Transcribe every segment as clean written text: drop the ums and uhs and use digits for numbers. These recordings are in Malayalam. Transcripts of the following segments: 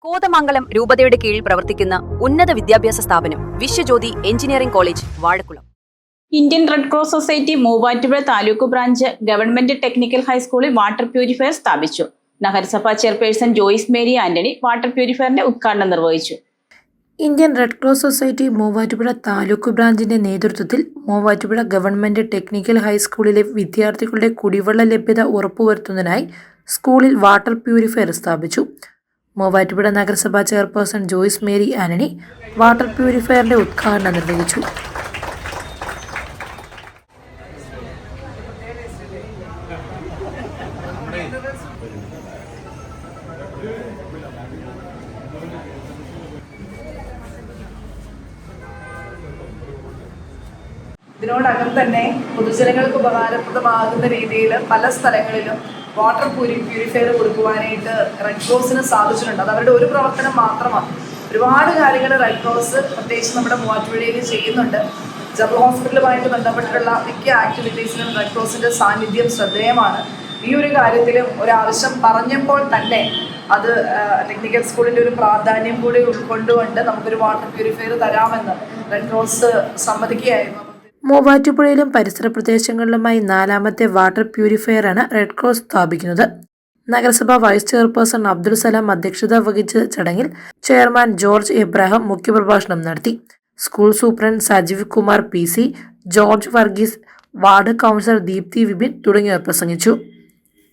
കോതമംഗലം രൂപതയുടെ കീഴിൽ പ്രവർത്തിക്കുന്ന ഉന്നത വിദ്യാഭ്യാസ സ്ഥാപനം Vishwajyothi engineering college Vazhakulam. Indian Red Cross Society Muvattupuzha taluk branch government technical ഹൈസ്കൂളിൽ വാട്ടർ പ്യൂരിഫയർ സ്ഥാപിച്ചു. നഗരസഭാ ചെയർപേഴ്സൺ ജോയ്സ് മേരി ആന്റണി വാട്ടർ പ്യൂരിഫയറിന്റെ ഉദ്ഘാടനം നിർവഹിച്ചു. Indian Red Cross Society Muvattupuzha taluk ബ്രാഞ്ചിന്റെ നേതൃത്വത്തിൽ മൂവാറ്റുപുഴ ഗവൺമെന്റ് ടെക്നിക്കൽ ഹൈസ്കൂളിലെ വിദ്യാർത്ഥികളുടെ കുടിവെള്ള ലഭ്യത ഉറപ്പുവരുത്തുന്നതിനായി സ്കൂളിൽ വാട്ടർ പ്യൂരിഫയർ സ്ഥാപിച്ചു. മൂവാറ്റുപുഴ നഗരസഭാ ചെയർപേഴ്സൺ ജോയ്സ് മേരി ആന്റണി വാട്ടർ പ്യൂരിഫയറിന്റെ ഉദ്ഘാടനം നിർവഹിച്ചു. ഇതിനോടകം തന്നെ പൊതുജനങ്ങൾക്ക് ഉപകാരപ്രദമാകുന്ന രീതിയിൽ പല സ്ഥലങ്ങളിലും വാട്ടർ പ്യൂരിഫയർ കൊടുക്കുവാനായിട്ട് റെഡ് ക്രോസിന് സാധിച്ചിട്ടുണ്ട്. അത് അവരുടെ ഒരു പ്രവർത്തനം മാത്രമാണ്. ഒരുപാട് കാര്യങ്ങൾ റെഡ് ക്രോസ് പ്രത്യേകിച്ച് നമ്മുടെ മൂവാറ്റുപുഴയിൽ ചെയ്യുന്നുണ്ട്. ജനറൽ ഹോസ്പിറ്റലുമായിട്ട് ബന്ധപ്പെട്ടിട്ടുള്ള മിക്ക ആക്ടിവിറ്റീസിലും റെഡ് ക്രോസിൻ്റെ സാന്നിധ്യം ശ്രദ്ധേയമാണ്. ഈ ഒരു കാര്യത്തിലും ഒരാവശ്യം പറഞ്ഞപ്പോൾ തന്നെ അത് ടെക്നിക്കൽ സ്കൂളിൻ്റെ ഒരു പ്രാധാന്യം കൂടി ഉൾക്കൊണ്ടുകൊണ്ട് നമുക്കൊരു വാട്ടർ പ്യൂരിഫയർ തരാമെന്ന് റെഡ് ക്രോസ് സമ്മതിക്കുകയായിരുന്നു. മൂവാറ്റുപുഴയിലും പരിസര പ്രദേശങ്ങളിലുമായി 4ാമത്തെ വാട്ടർ പ്യൂരിഫയറാണ് റെഡ് ക്രോസ് സ്ഥാപിക്കുന്നത്. നഗരസഭാ വൈസ് ചെയർപേഴ്സൺ അബ്ദുൽ സലാം അധ്യക്ഷത വഹിച്ച ചടങ്ങിൽ ചെയർമാൻ ജോർജ് എബ്രാഹിം മുഖ്യപ്രഭാഷണം നടത്തി. School superintendent Sajeev Kumar PC, George Varghese, ward councillor Deepthi Vipin തുടങ്ങിയവർ പ്രസംഗിച്ചു.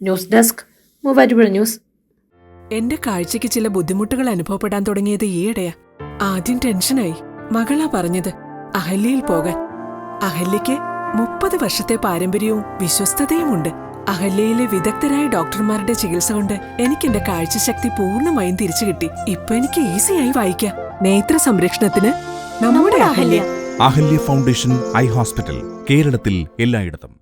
News desk Muvattupuzha news. എന്റെ കാഴ്ചയ്ക്ക് ചില ബുദ്ധിമുട്ടുകൾ അനുഭവപ്പെടാൻ തുടങ്ങിയത് ഈയിടെയാ. ആദ്യം ടെൻഷനായി. മകളാ പറഞ്ഞത് അഹല്യയിൽ പോകാൻ. അഹല്യയ്ക്ക് 30 വർഷത്തെ പാരമ്പര്യവും വിശ്വസ്തതയുമുണ്ട്. അഹല്യയിലെ വിദഗ്ധരായ ഡോക്ടർമാരുടെ ചികിത്സ കൊണ്ട് എനിക്ക് എന്റെ കാഴ്ചശക്തി പൂർണ്ണമായും തിരിച്ചു കിട്ടി. ഇപ്പൊ എനിക്ക് ഈസിയായി വായിക്കാം. നേത്ര സംരക്ഷണത്തിന് നമ്മുടെ Ahalya. Ahalya foundation eye hospital, കേരളത്തിൽ എല്ലായിടത്തും.